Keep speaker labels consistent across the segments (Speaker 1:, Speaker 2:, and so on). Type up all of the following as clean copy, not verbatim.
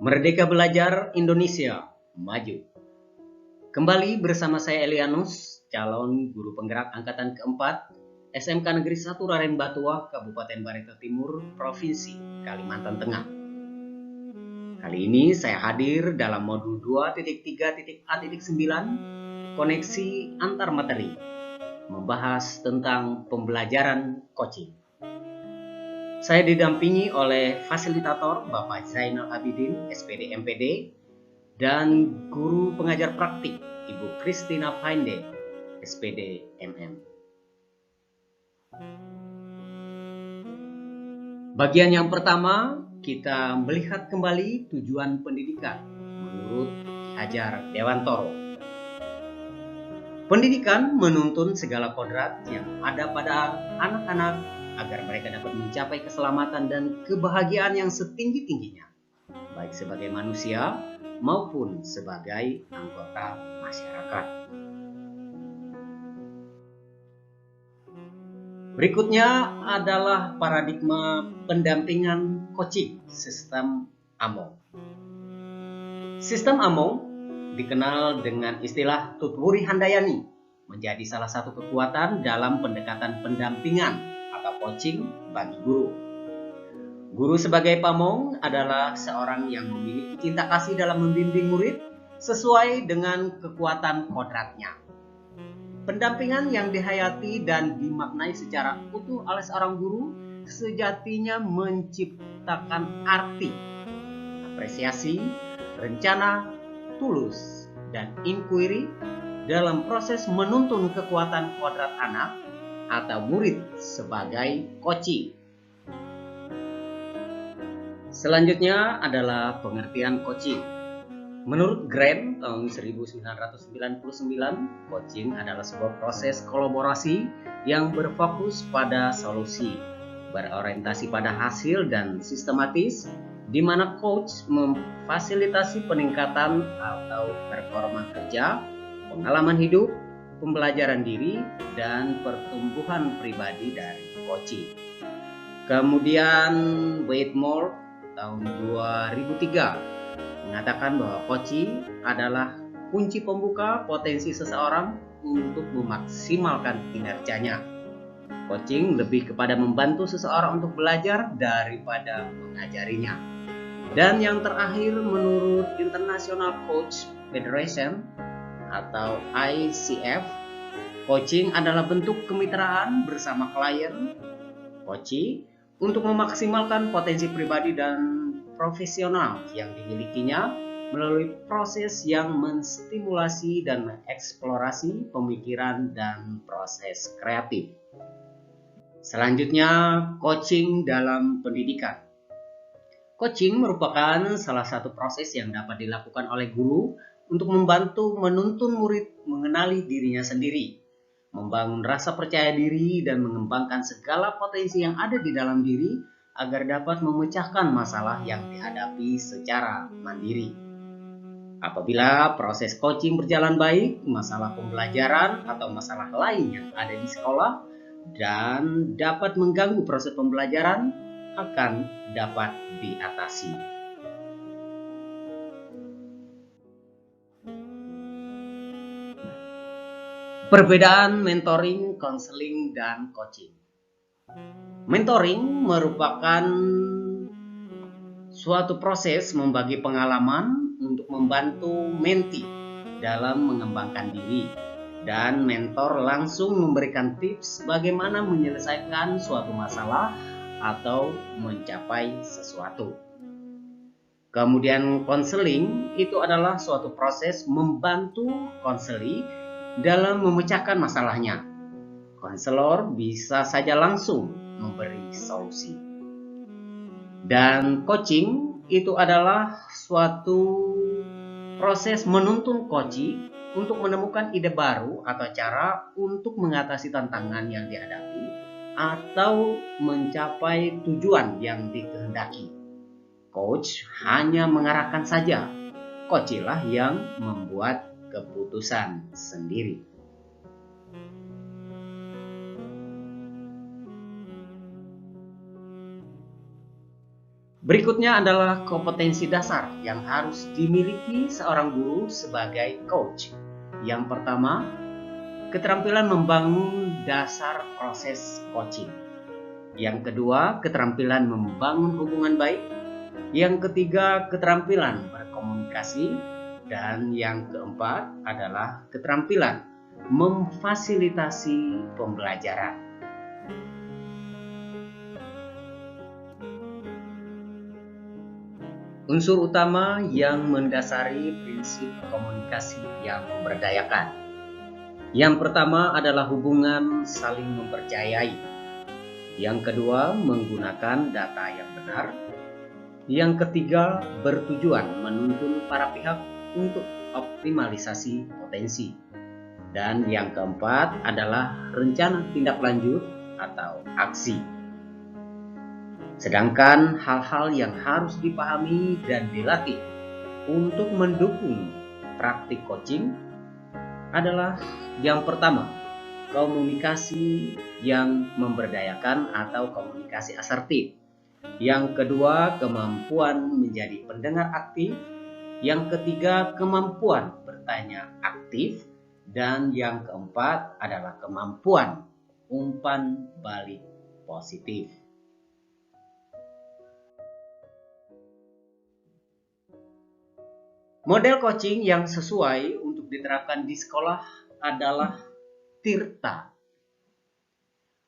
Speaker 1: Merdeka Belajar Indonesia Maju. Kembali bersama saya Elianus, calon guru penggerak angkatan keempat SMK Negeri 1 Raden Batuah, Kabupaten Barito Timur, Provinsi Kalimantan Tengah. Kali ini saya hadir dalam modul 2.3.A.9 Koneksi Antar Materi, membahas tentang pembelajaran coaching. Saya didampingi oleh fasilitator Bapak Zainal Abidin, SPD MPD, dan guru pengajar praktik Ibu Christina Painde, SPD MM. Bagian yang pertama, kita melihat kembali tujuan pendidikan menurut Ki Hajar Dewantoro. Pendidikan menuntun segala kodrat yang ada pada anak-anak agar mereka dapat mencapai keselamatan dan kebahagiaan yang setinggi-tingginya, baik sebagai manusia maupun sebagai anggota masyarakat. Berikutnya adalah paradigma pendampingan coaching sistem AMONG. Sistem AMONG dikenal dengan istilah Tutwuri Handayani, menjadi salah satu kekuatan dalam pendekatan pendampingan atau coaching bagi guru. Guru sebagai pamong adalah seorang yang memiliki cinta kasih dalam membimbing murid sesuai dengan kekuatan kodratnya. Pendampingan yang dihayati dan dimaknai secara utuh oleh seorang guru sejatinya menciptakan arti, apresiasi, rencana, tulus, dan inquiry dalam proses menuntun kekuatan kodrat anak atau murid sebagai coaching. Selanjutnya adalah pengertian coaching. Menurut Grant tahun 1999, coaching adalah sebuah proses kolaborasi yang berfokus pada solusi, berorientasi pada hasil dan sistematis, di mana coach memfasilitasi peningkatan atau performa kerja, pengalaman hidup, pembelajaran diri, dan pertumbuhan pribadi dari coaching. Kemudian Whitmore tahun 2003 mengatakan bahwa coaching adalah kunci pembuka potensi seseorang untuk memaksimalkan kinerjanya. Coaching lebih kepada membantu seseorang untuk belajar daripada mengajarinya. Dan yang terakhir, menurut International Coach Federation atau ICF, coaching adalah bentuk kemitraan bersama klien coaching untuk memaksimalkan potensi pribadi dan profesional yang dimilikinya melalui proses yang menstimulasi dan mengeksplorasi pemikiran dan proses kreatif. Selanjutnya, coaching dalam pendidikan. Coaching merupakan salah satu proses yang dapat dilakukan oleh guru untuk membantu menuntun murid mengenali dirinya sendiri, membangun rasa percaya diri dan mengembangkan segala potensi yang ada di dalam diri agar dapat memecahkan masalah yang dihadapi secara mandiri. Apabila proses coaching berjalan baik, masalah pembelajaran atau masalah lain yang ada di sekolah dan dapat mengganggu proses pembelajaran akan dapat diatasi. Perbedaan mentoring, konseling, dan coaching. Mentoring merupakan suatu proses membagi pengalaman untuk membantu mentee dalam mengembangkan diri, dan mentor langsung memberikan tips bagaimana menyelesaikan suatu masalah atau mencapai sesuatu. Kemudian konseling itu adalah suatu proses membantu konseli dalam memecahkan masalahnya. Konselor bisa saja langsung memberi solusi. Dan coaching itu adalah suatu proses menuntun coaching untuk menemukan ide baru atau cara untuk mengatasi tantangan yang dihadapi atau mencapai tujuan yang dikehendaki. Coach hanya mengarahkan saja, coachlah yang membuat keputusan sendiri. Berikutnya adalah kompetensi dasar yang harus dimiliki seorang guru sebagai coach. Yang pertama, keterampilan membangun dasar proses coaching. Yang kedua, keterampilan membangun hubungan baik. Yang ketiga, keterampilan berkomunikasi. Dan yang keempat adalah keterampilan memfasilitasi pembelajaran. Unsur utama yang mendasari prinsip komunikasi yang memberdayakan. Yang pertama adalah hubungan saling mempercayai. Yang kedua, menggunakan data yang benar. Yang ketiga, bertujuan menuntun para pihak untuk optimalisasi potensi. Dan yang keempat adalah rencana tindak lanjut atau aksi. Sedangkan hal-hal yang harus dipahami dan dilatih untuk mendukung praktik coaching adalah yang pertama, komunikasi yang memberdayakan atau komunikasi asertif. Yang kedua, kemampuan menjadi pendengar aktif. Yang ketiga, kemampuan bertanya aktif. Dan yang keempat adalah kemampuan umpan balik positif. Model coaching yang sesuai untuk diterapkan di sekolah adalah Tirta.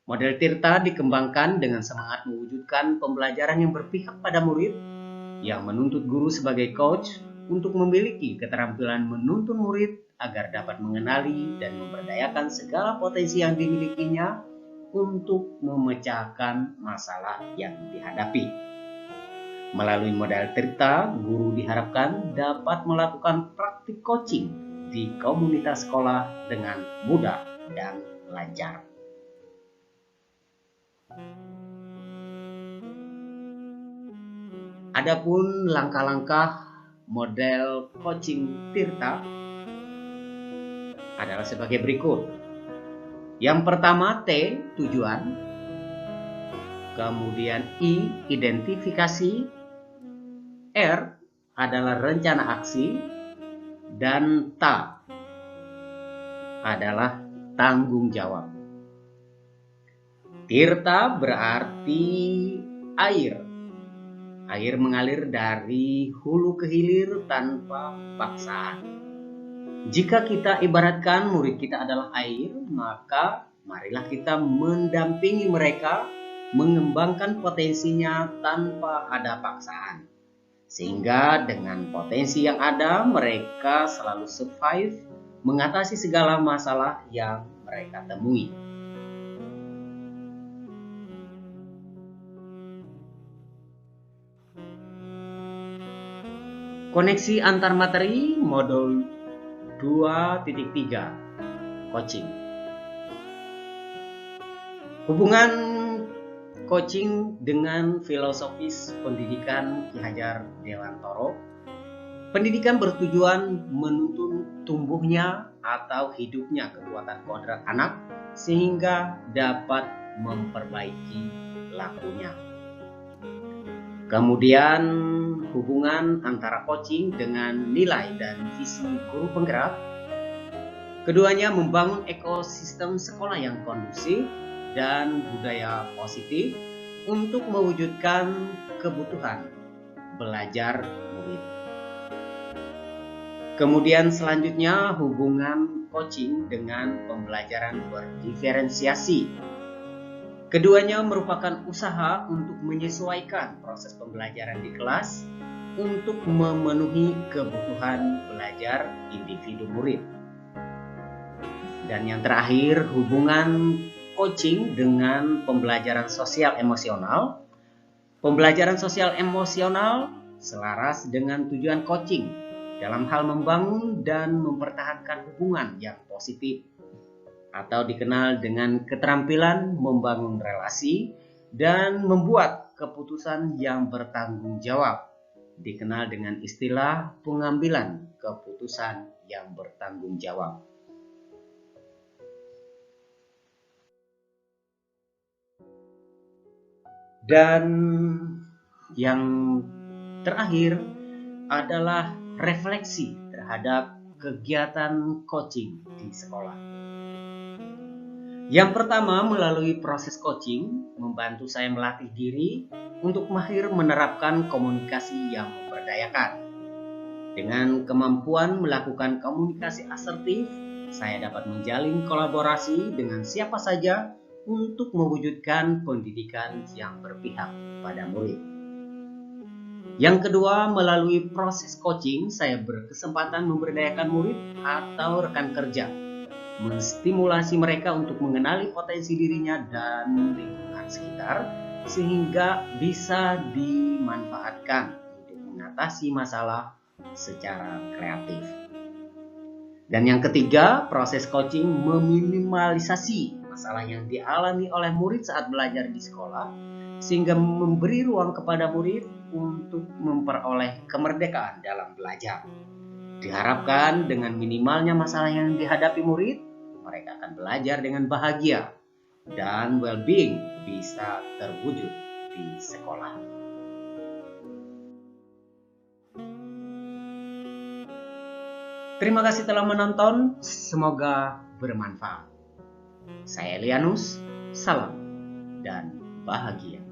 Speaker 1: Model Tirta dikembangkan dengan semangat mewujudkan pembelajaran yang berpihak pada murid, yang menuntut guru sebagai coach untuk memiliki keterampilan menuntun murid agar dapat mengenali dan memberdayakan segala potensi yang dimilikinya untuk memecahkan masalah yang dihadapi. Melalui model Tirta, guru diharapkan dapat melakukan praktik coaching di komunitas sekolah dengan mudah dan lancar. Adapun langkah-langkah model coaching Tirta adalah sebagai berikut. Yang pertama, T, tujuan. Kemudian I, identifikasi. R adalah rencana aksi. Dan T adalah tanggung jawab. Tirta berarti air. Air mengalir dari hulu ke hilir tanpa paksaan. Jika kita ibaratkan murid kita adalah air, maka marilah kita mendampingi mereka mengembangkan potensinya tanpa ada paksaan. Sehingga dengan potensi yang ada, mereka selalu survive, mengatasi segala masalah yang mereka temui. Koneksi antar materi modul 2.3 coaching. Hubungan coaching dengan filosofis pendidikan Ki Hajar Dewantoro. Pendidikan bertujuan menuntun tumbuhnya atau hidupnya kekuatan kodrat anak sehingga dapat memperbaiki lakunya. Kemudian hubungan antara coaching dengan nilai dan visi guru penggerak. Keduanya membangun ekosistem sekolah yang kondusif dan budaya positif untuk mewujudkan kebutuhan belajar murid. Kemudian selanjutnya hubungan coaching dengan pembelajaran berdiferensiasi. Keduanya merupakan usaha untuk menyesuaikan proses pembelajaran di kelas untuk memenuhi kebutuhan belajar individu murid. Dan yang terakhir, hubungan coaching dengan pembelajaran sosial emosional. Pembelajaran sosial emosional selaras dengan tujuan coaching dalam hal membangun dan mempertahankan hubungan yang positif, atau dikenal dengan keterampilan membangun relasi dan membuat keputusan yang bertanggung jawab, dikenal dengan istilah pengambilan keputusan yang bertanggung jawab. Dan yang terakhir adalah refleksi terhadap kegiatan coaching di sekolah. Yang pertama, melalui proses coaching membantu saya melatih diri untuk mahir menerapkan komunikasi yang memberdayakan. Dengan kemampuan melakukan komunikasi asertif, saya dapat menjalin kolaborasi dengan siapa saja untuk mewujudkan pendidikan yang berpihak pada murid. Yang kedua, melalui proses coaching, saya berkesempatan memberdayakan murid atau rekan kerja, menstimulasi mereka untuk mengenali potensi dirinya dan lingkungan sekitar, sehingga bisa dimanfaatkan untuk mengatasi masalah secara kreatif. Dan yang ketiga, proses coaching meminimalisasi masalah yang dialami oleh murid saat belajar di sekolah, sehingga memberi ruang kepada murid untuk memperoleh kemerdekaan dalam belajar. Diharapkan dengan minimalnya masalah yang dihadapi murid, mereka akan belajar dengan bahagia dan well-being bisa terwujud di sekolah. Terima kasih telah menonton, semoga bermanfaat. Saya Lianus, salam dan bahagia.